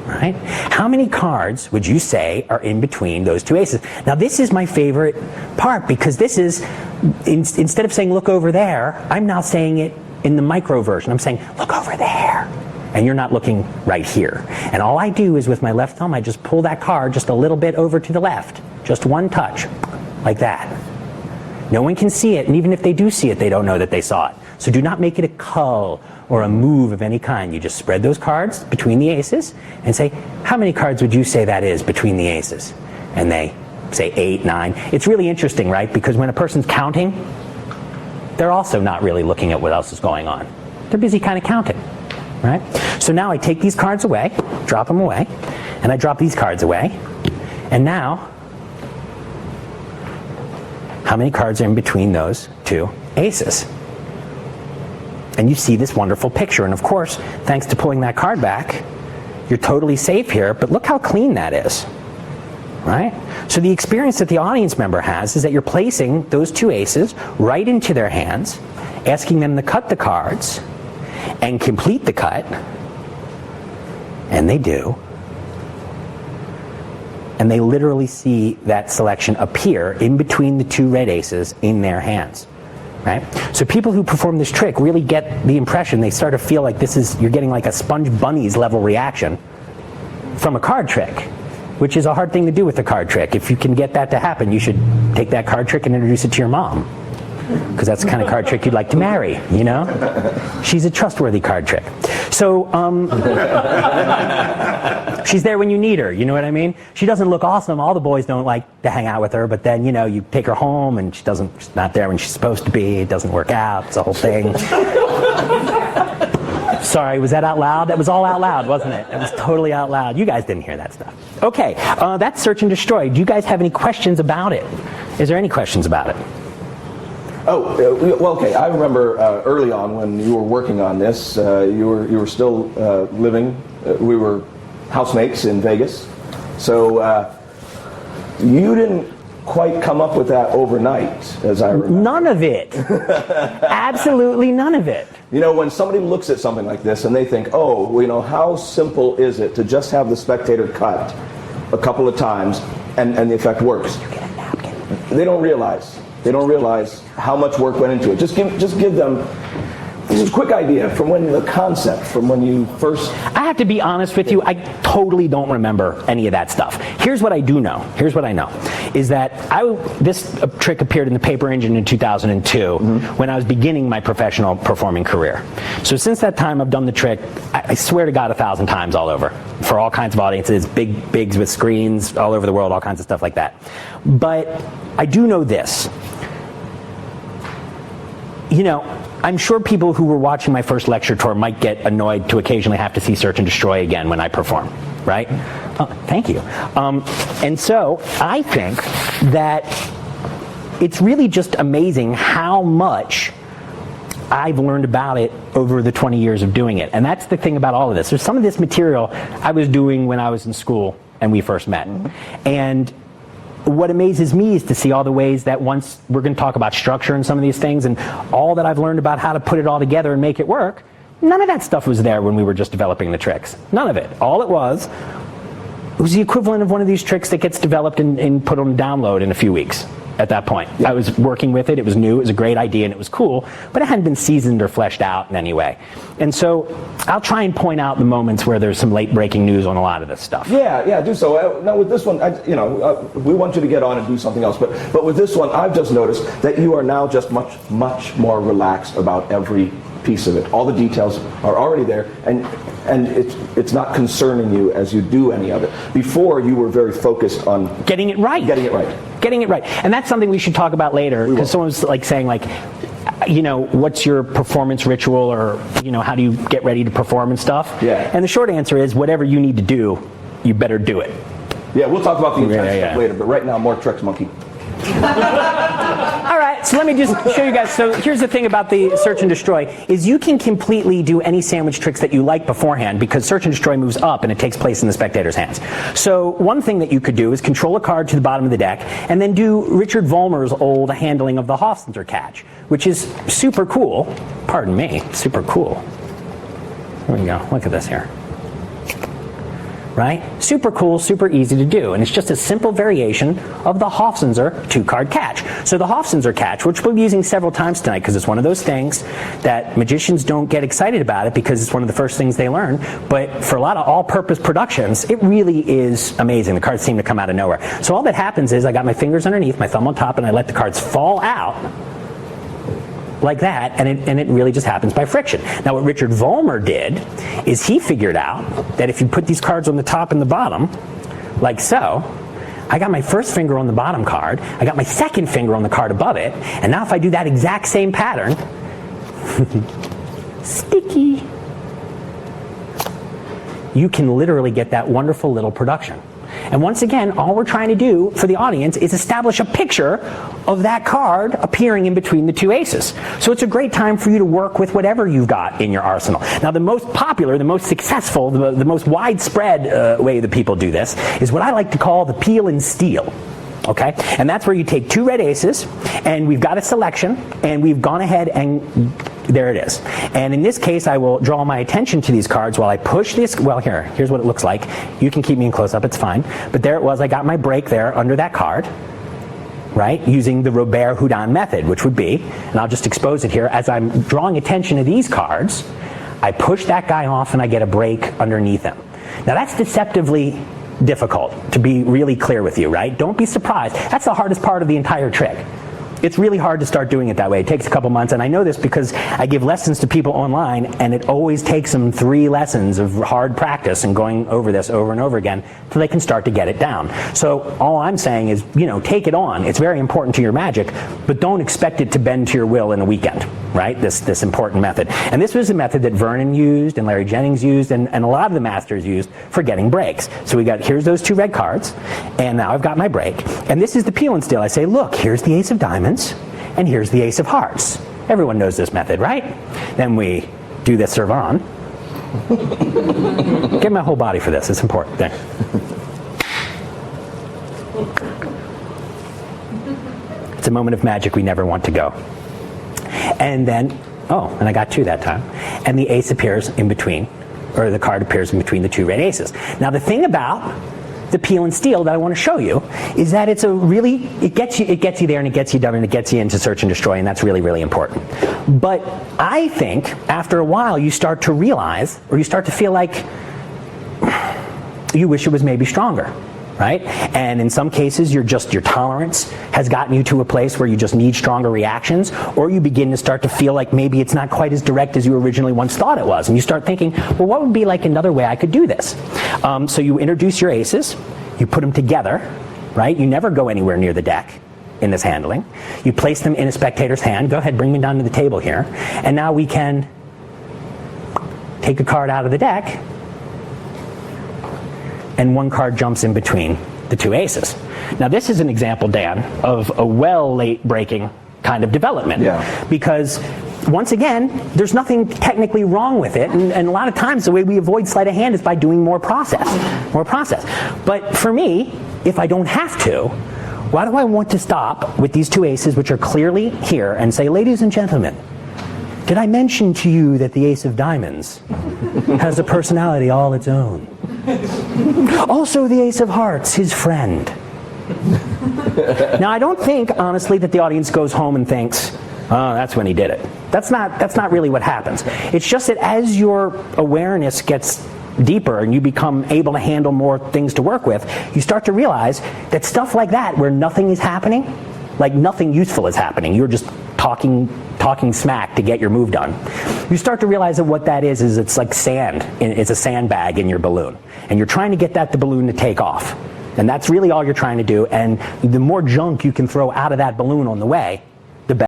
right? How many cards would you say are in between those two aces? Now this is my favorite part, because this is, instead of saying look over there, I'm now saying it in the micro version. I'm saying look over there. And you're not looking right here. And all I do is with my left thumb, I just pull that card just a little bit over to the left. Just one touch, like that. No one can see it, and even if they do see it, they don't know that they saw it. So do not make it a cull or a move of any kind. You just spread those cards between the aces and say, how many cards would you say that is between the aces? And they say 8, 9. It's really interesting, right? Because when a person's counting, they're also not really looking at what else is going on. They're busy kind of counting, right? So now I take these cards away, drop them away, and I drop these cards away. And now, how many cards are in between those two aces? And you see this wonderful picture. And of course, thanks to pulling that card back, you're totally safe here, but look how clean that is, right? So the experience that the audience member has is that you're placing those two aces right into their hands, asking them to cut the cards and complete the cut, and they do. And they literally see that selection appear in between the two red aces in their hands, right? So people who perform this trick really get the impression, they start to feel like you're getting like a Sponge Bunnies level reaction from a card trick, which is a hard thing to do with a card trick. If you can get that to happen, you should take that card trick and introduce it to your mom, because that's the kind of card trick you'd like to marry, you know? She's a trustworthy card trick. So, she's there when you need her, you know what I mean? She doesn't look awesome. All the boys don't like to hang out with her, but then, you know, you take her home and she's not there when she's supposed to be. It doesn't work out. It's a whole thing. Sorry, was that out loud? That was all out loud, wasn't it? That was totally out loud. You guys didn't hear that stuff. Okay, that's Search and Destroy. Do you guys have any questions about it? Is there any questions about it? Oh, well, okay. I remember early on when you were working on this, you were still living. We were housemates in Vegas, so you didn't quite come up with that overnight, as I remember. None of it. Absolutely none of it. You know, when somebody looks at something like this and they think, oh, well, you know, how simple is it to just have the spectator cut a couple of times and the effect works? You get a napkin. They don't realize. They don't realize how much work went into it. Just give them just a quick idea from when you first... I have to be honest with you, I totally don't remember any of that stuff. Here's what I do know. Here's what I know. Is that this trick appeared in the Paper Engine in 2002 when I was beginning my professional performing career. So since that time I've done the trick, I swear to God, 1,000 times all over. For all kinds of audiences, bigs with screens all over the world, all kinds of stuff like that. But I do know this. You know, I'm sure people who were watching my first lecture tour might get annoyed to occasionally have to see Search and Destroy again when I perform, right? Thank you. And so I think that it's really just amazing how much I've learned about it over the 20 years of doing it. And that's the thing about all of this. There's some of this material I was doing when I was in school and we first met. And what amazes me is to see all the ways that once we're going to talk about structure and some of these things and all that I've learned about how to put it all together and make it work, none of that stuff was there when we were just developing the tricks. None of it. All it was the equivalent of one of these tricks that gets developed and put on download in a few weeks. At that point, I was working with it. It was new. It was a great idea, and it was cool. But it hadn't been seasoned or fleshed out in any way. And so I'll try and point out the moments where there's some late breaking news on a lot of this stuff. Yeah, do so. Now with this one, we want you to get on and do something else. But with this one, I've just noticed that you are now just much more relaxed about every piece of it. All the details are already there, and it's not concerning you as you do any of it. Before, you were very focused on getting it right. And that's something we should talk about later, because someone was like saying, like, you know, what's your performance ritual, or, you know, how do you get ready to perform and stuff? Yeah. And the short answer is, whatever you need to do, you better do it. Yeah, we'll talk about the intense stuff later, but right now, more tricks, monkey. All right, so let me just show you guys. So here's the thing about the Search and Destroy, is you can completely do any sandwich tricks that you like beforehand, because Search and Destroy moves up and it takes place in the spectator's hands. So one thing that you could do is control a card to the bottom of the deck and then do Richard Vollmer's old handling of the Hofstadter catch, which is super cool. Pardon me, super cool. Here we go, look at this here. right? Super cool, super easy to do, and it's just a simple variation of the Hofzinser 2-card catch. So the Hofzinser catch, which we'll be using several times tonight because it's one of those things that magicians don't get excited about it because it's one of the first things they learn, but for a lot of all-purpose productions, it really is amazing. The cards seem to come out of nowhere. So all that happens is I got my fingers underneath, my thumb on top, and I let the cards fall out like that, and it really just happens by friction. Now what Richard Vollmer did is he figured out that if you put these cards on the top and the bottom, like so, I got my first finger on the bottom card, I got my second finger on the card above it, and now if I do that exact same pattern, sticky, you can literally get that wonderful little production. And once again, all we're trying to do for the audience is establish a picture of that card appearing in between the 2 aces. So it's a great time for you to work with whatever you've got in your arsenal. Now the most popular, the most successful, the most widespread way that people do this is what I like to call the peel and steal. Okay? And that's where you take 2 red aces, and we've got a selection, and we've gone ahead and there it is. And in this case, I will draw my attention to these cards while I push this. Well, here's what it looks like. You can keep me in close-up, it's fine. But there it was, I got my break there under that card, right, using the Robert-Houdin method, which would be, and I'll just expose it here, as I'm drawing attention to these cards, I push that guy off and I get a break underneath him. Now that's deceptively difficult, to be really clear with you, right? Don't be surprised. That's the hardest part of the entire trick. It's really hard to start doing it that way. It takes a couple months, and I know this because I give lessons to people online, and it always takes them 3 lessons of hard practice and going over this over and over again till they can start to get it down. So all I'm saying is, take it on. It's very important to your magic, but don't expect it to bend to your will in a weekend, right? This important method. And this was a method that Vernon used and Larry Jennings used and a lot of the masters used for getting breaks. So here's those 2 red cards, and now I've got my break. And this is the peel and steal. I say, look, here's the ace of diamonds, and here's the ace of hearts. Everyone knows this method, right? Then we do the servant. Get my whole body for this, it's important. There. It's a moment of magic we never want to go. And then, and I got 2 that time. And the ace appears in between, or the card appears in between the 2 red aces. Now the thing about the peel and steal that I want to show you is that it gets you there, and it gets you done, and it gets you into search and destroy, and that's really, really important. But I think after a while you start to realize, or you start to feel like you wish it was maybe stronger, right? And in some cases your tolerance has gotten you to a place where you just need stronger reactions, or you begin to start to feel like maybe it's not quite as direct as you originally once thought it was, and you start thinking, well, what would be like another way I could do this? So you introduce your aces, you put them together, right? You never go anywhere near the deck in this handling. You place them in a spectator's hand. Go ahead, bring me down to the table here. And now we can take a card out of the deck, and 1 card jumps in between the 2 aces. Now this is an example, Dan, of a late breaking kind of development. Yeah. Because once again, there's nothing technically wrong with it, and a lot of times the way we avoid sleight of hand is by doing more process. But for me, if I don't have to, why do I want to stop with these 2 aces, which are clearly here, and say, ladies and gentlemen, did I mention to you that the ace of diamonds has a personality all its own? Also the ace of hearts, his friend. Now I don't think, honestly, that the audience goes home and thinks, oh, that's when he did it. That's not really what happens. It's just that as your awareness gets deeper and you become able to handle more things to work with, you start to realize that stuff like that, where nothing is happening, like nothing useful is happening, you're just talking smack to get your move done, you start to realize that what that is it's like sand. It's a sandbag in your balloon, and you're trying to get the balloon to take off, and that's really all you're trying to do. And the more junk you can throw out of that balloon on the way,